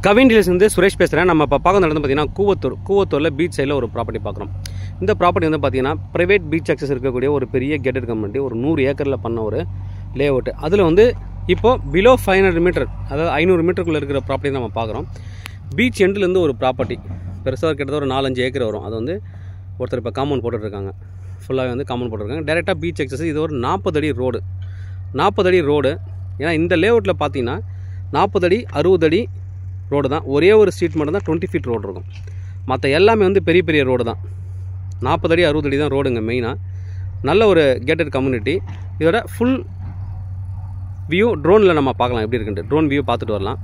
Kavin dealers வந்து சுரேஷ் பேசுகிறேன். நம்ம இப்போ பார்க்க நடந்து பார்த்தீங்கன்னா கூவத்தூரில் பீச் சைடில் ஒரு ப்ராப்பர்ட்டி பார்க்குறோம். இந்த ப்ராப்பர்ட்டி வந்து பார்த்தீங்கன்னா ப்ரைவேட் பீச் ஆக்சஸ் இருக்கக்கூடிய ஒரு பெரிய கேட்டட் கம்யூனிட்டி, ஒரு 100 ஏக்கரில் பண்ண ஒரு லே அவுட்டு. அதில் வந்து இப்போது பிலோ 500 மீட்டர், அதாவது 500 மீட்டருக்குள்ளே இருக்கிற ப்ராப்பர்ட்டி நம்ம பார்க்குறோம். பீச் எண்டுலேருந்து ஒரு ப்ராப்பர்ட்டி பெருசாக கிட்டத்தட்ட ஒரு 4-5 ஏக்கர் வரும். அது வந்து ஒருத்தர் இப்போ காம்பவுண்ட் போட்டுட்ருக்காங்க, ஃபுல்லாகவே வந்து காம்பவுண்ட் போட்டுருக்காங்க. டேரெக்டாக பீச் ஆக்சஸ். இது ஒரு 40 அடி ரோடு, 40 அடி ரோடு. ஏன்னா இந்த லே அவுட்டில் பார்த்தீங்கன்னா 40 அடி 60 அடி ரோடு தான். ஒரே ஒரு ஸ்ட்ரீட் மட்டும் தான் 20 ஃபீட் ரோடு இருக்கும். மற்ற எல்லாமே வந்து பெரிய பெரிய ரோடு தான். 40 அடி 60 அடி தான் ரோடுங்க மெயினாக. நல்ல ஒரு கேட்டட் கம்யூனிட்டி. இதோட ஃபுல் வியூ ட்ரோனில் நம்ம பார்க்கலாம் எப்படி இருக்குன்ட்டு. ட்ரோன் வியூ பார்த்துட்டு வரலாம்.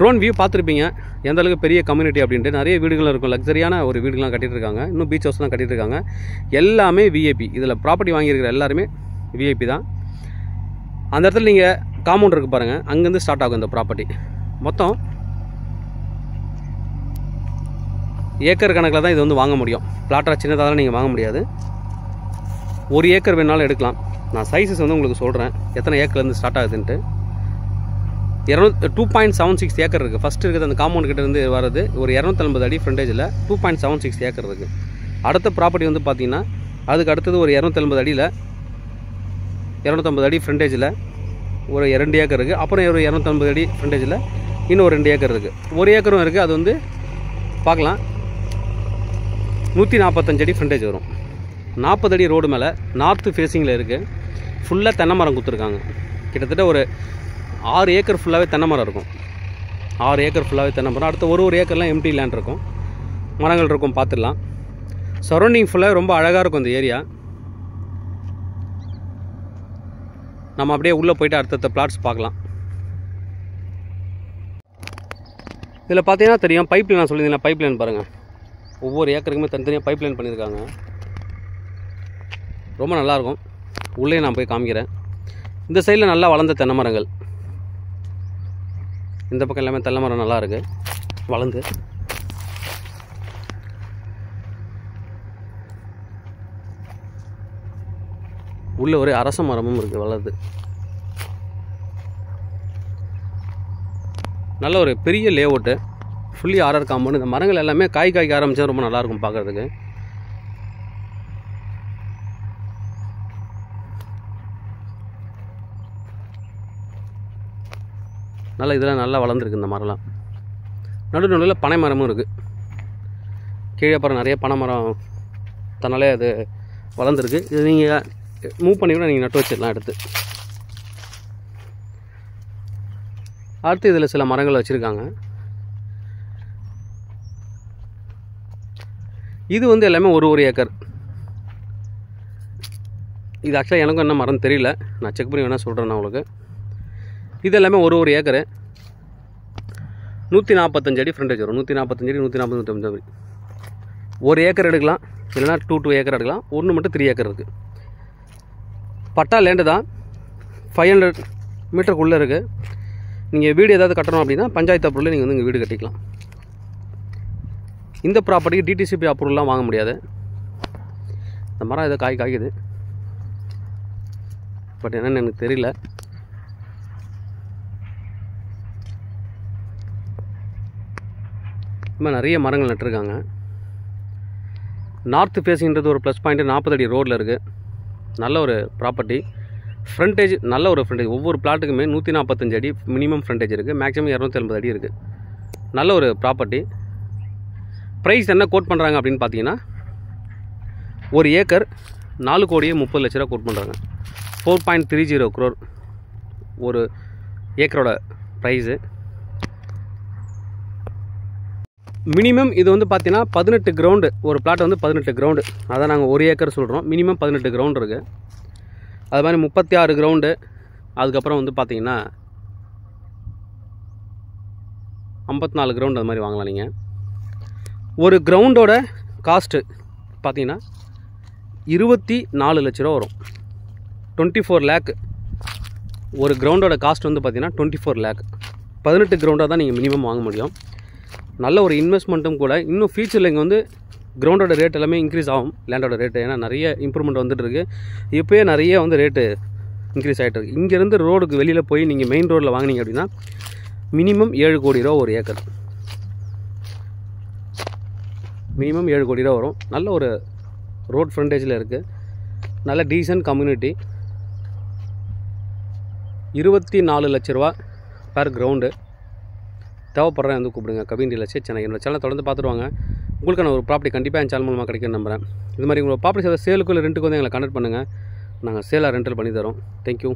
ட்ரோன் வியூ பார்த்துருப்பீங்க எந்த அளவுக்கு பெரிய கம்யூனிட்டி அப்படின்ட்டு. நிறைய வீடுகள் இருக்கும், லக்ஸரியான ஒரு வீடுகள்லாம் கட்டிகிட்டு இருக்காங்க, இன்னும் பீச் ஹவுஸ்லாம் கட்டிகிட்டு இருக்காங்க. எல்லாமே விஐபி. இதில் ப்ராப்பர்ட்டி வாங்கியிருக்கிற எல்லாருமே விஐபி தான். அந்த இடத்துல நீங்கள் காம்பவுண்ட் இருக்குது பாருங்கள், அங்கேருந்து ஸ்டார்ட் ஆகும் இந்த ப்ராப்பர்ட்டி. மொத்தம் ஏக்கர் கணக்கில் தான் இது வந்து வாங்க முடியும். பிளாட்டாக சின்னதாக நீங்கள் வாங்க முடியாது. 1 ஏக்கர் வேணாலும் எடுக்கலாம். நான் சைஸஸ் வந்து உங்களுக்கு சொல்கிறேன் எத்தனை ஏக்கர்லேருந்து ஸ்டார்ட் ஆகுதுன்ட்டு. 2.76 ஏக்கர் இருக்குது. ஃபஸ்ட்டு இருக்குது அந்த காம்பவுண்ட் கிட்ட இருந்து வர்றது ஒரு 250 அடி ஃப்ரண்டேஜில் 2.76 ஏக்கர் இருக்குது. அடுத்த ப்ராப்பர்ட்டி வந்து பார்த்திங்கன்னா அதுக்கு அடுத்தது ஒரு 250 அடியில் 250 அடி ஃப்ரண்டேஜில் ஒரு 2 ஏக்கர் இருக்குது. அப்புறம் ஒரு 250 அடி ஃப்ரண்டேஜில் இன்னும் ஒரு 2 ஏக்கர் இருக்குது. 1 ஏக்கரும் இருக்குது. அது வந்து பார்க்கலாம் 145 அடி ஃப்ரண்டேஜ் வரும். 40 அடி ரோடு மேலே நார்த்து ஃபேஸிங்கில் இருக்குது. ஃபுல்லாக தென்னை மரம் கொடுத்துருக்காங்க. கிட்டத்தட்ட ஒரு 6 ஏக்கர் ஃபுல்லாகவே தென்னை மரம் இருக்கும். 6 ஏக்கர் ஃபுல்லாகவே தென்னை மரம். அடுத்த ஒரு ஏக்கர்லாம் எம்டி லேண்ட் இருக்கும், மரங்கள் இருக்கும், பார்த்துடலாம். சரௌண்டிங் ஃபுல்லாக ரொம்ப அழகாக இருக்கும் இந்த ஏரியா. நம்ம அப்படியே உள்ளே போய்ட்டு அடுத்தடுத்த பிளாட்ஸ் பார்க்கலாம். இதில் பார்த்தீங்கன்னா தெரியும், பைப் லைன் நான் சொல்லியிருந்தேன். பைப் லைன் பாருங்கள், ஒவ்வொரு ஏக்கருக்குமே தனித்தனியாக பைப் லைன் பண்ணியிருக்காங்க. ரொம்ப நல்லாயிருக்கும். உள்ளே நான் போய் காமிக்கிறேன். இந்த சைடில் நல்லா வளர்ந்த தென்னை மரங்கள், இந்த பக்கம் எல்லாமே தென்னை மரம் நல்லா இருக்குது வளர்ந்து. உள்ள ஒரு அரச மரமும் இருக்குது வளருது. நல்ல ஒரு பெரிய லேஅவுட்டு, ஃபுல்லி ஆர்ஆர் காம்பவுண்ட். இந்த மரங்கள் எல்லாமே காய்க்க ஆரம்பித்தா ரொம்ப நல்லாயிருக்கும் பார்க்குறதுக்கு. நல்லா இதெல்லாம் நல்லா வளர்ந்துருக்கு இந்த மரம்லாம். நடுநடுவில் பனை மரமும் இருக்குது. கீழே பாருங்கள் நிறைய பனை மரம் தன்னாலே அது வளர்ந்துருக்கு. இது நீங்கள் மூவ் பண்ணி கூட நீங்கள் நட்டு வச்சிடலாம் எடுத்து. அடுத்து இதில் சில மரங்கள் வச்சுருக்காங்க. இது வந்து எல்லாமே ஒரு ஏக்கர். இது ஆக்சுவலாக எனக்கும் என்ன மரம் தெரியல, நான் செக் பண்ணி வேணால் சொல்கிறேன் நான் உங்களுக்கு. இது எல்லாமே ஒரு ஏக்கரு 145 அடி ஃப்ரண்டேஜ் வரும். 145 அடி 140 150 அடி. 1 ஏக்கர் எடுக்கலாம், இல்லைனா 2 ஏக்கர் எடுக்கலாம். ஒன்று மட்டும் 3 ஏக்கர் இருக்குது. பட்டா லேண்டு தான், 500 மீட்டருக்குள்ளே இருக்குது. நீங்கள் வீடு ஏதாவது கட்டணும் அப்படின்னா பஞ்சாயத்து அப்ரூவலில் நீங்கள் வந்து இங்கே வீடு கட்டிக்கலாம். இந்த ப்ராப்பர்ட்டிக்கு டிடிசிபி அப்ரூவல்லாம் வாங்க முடியாது. இந்த மரம் ஏதோ காய்க்குது, பட் என்னென்னு எனக்கு தெரியல. இந்த நிறைய மரங்கள் நட்டுருக்காங்க. நார்த் ஃபேஸிங்கிறது ஒரு ப்ளஸ் பாயிண்ட்டு. 40 அடி ரோடில் இருக்குது. நல்ல ஒரு ப்ராப்பர்ட்டி. ஃப்ரண்டேஜ் நல்ல ஒரு ஃப்ரண்டேஜ். ஒவ்வொரு பிளாட்டுக்குமே 145 அடி மினிமம் ஃப்ரண்டேஜ் இருக்குது. மேக்ஸிமம் 250 அடி இருக்குது. நல்ல ஒரு ப்ராப்பர்ட்டி. ப்ரைஸ் என்ன கோட் பண்ணுறாங்க அப்படின்னு பார்த்தீங்கன்னா 1 ஏக்கர் 4,30,00,000 கோட் பண்ணுறாங்க. 4.30 crore ஒரு ஏக்கரோட ப்ரைஸு. மினிமம் இது வந்து பார்த்தீங்கன்னா 18 கிரவுண்டு. ஒரு பிளாட் வந்து 18 கிரவுண்டு. அதான் நாங்கள் 1 ஏக்கர் சொல்கிறோம். மினிமம் 18 கிரவுண்ட் இருக்குது. அது மாதிரி 36 கிரவுண்டு. அதுக்கப்புறம் வந்து பார்த்தீங்கன்னா 54 கிரவுண்ட் அது மாதிரி வாங்கலாம் நீங்கள். ஒரு கிரவுண்டோட காஸ்ட்டு பார்த்தீங்கன்னா 24 லட்ச ரூபா வரும். 24 lakh. ஒரு கிரவுண்டோட காஸ்ட் வந்து பார்த்தீங்கன்னா 24 lakh. 18 கிரவுண்டாக தான் நீங்கள் மினிமம் வாங்க முடியும். நல்ல ஒரு இன்வெஸ்ட்மெண்ட்டும் கூட. இன்னும் ஃபியூச்சரில் இங்கே வந்து கிரவுண்டோட ரேட் எல்லாமே இன்க்ரீஸ் ஆகும், லேண்டோட ரேட்டு. ஏன்னா நிறைய இம்ப்ரூவ்மெண்ட் வந்துட்டு இருக்குது. இப்போயே நிறைய வந்து ரேட்டு இன்க்ரீஸ் ஆகிட்டு இருக்குது. இங்கேருந்து ரோடுக்கு வெளியில் போய் நீங்கள் மெயின் ரோடில் வாங்கினீங்க அப்படின்னா மினிமம் 7 கோடி ரூபா ஒரு ஏக்கர். மினிமம் 7 கோடி ரூபா வரும். நல்ல ஒரு ரோட் ஃப்ரண்டேஜில் இருக்குது. நல்ல டீசன்ட் கம்யூனிட்டி. 24 லட்ச ரூபா பர் கிரவுண்டு. தேவைப்படுறேன் வந்து கூப்பிடுங்க. Kavin real estate Chennai. என்னோட சேனலை தொடர்ந்து பார்த்துருவாங்க. உங்களுக்கான ஒரு ப்ராப்பர்ட்டி கண்டிப்பாக என் சேனல் மூலமாக கிடைக்குன்னு நம்புகிறேன். இது மாதிரி உங்களோட ப்ராப்பர்ட்டி சேலுக்கு இல்லை ரெண்ட்டுக்கு வந்து எங்களை கனெக்ட் பண்ணுங்கள். நாங்கள் சேலாக ரெண்டல் பண்ணி தரோம். தேங்க்யூ.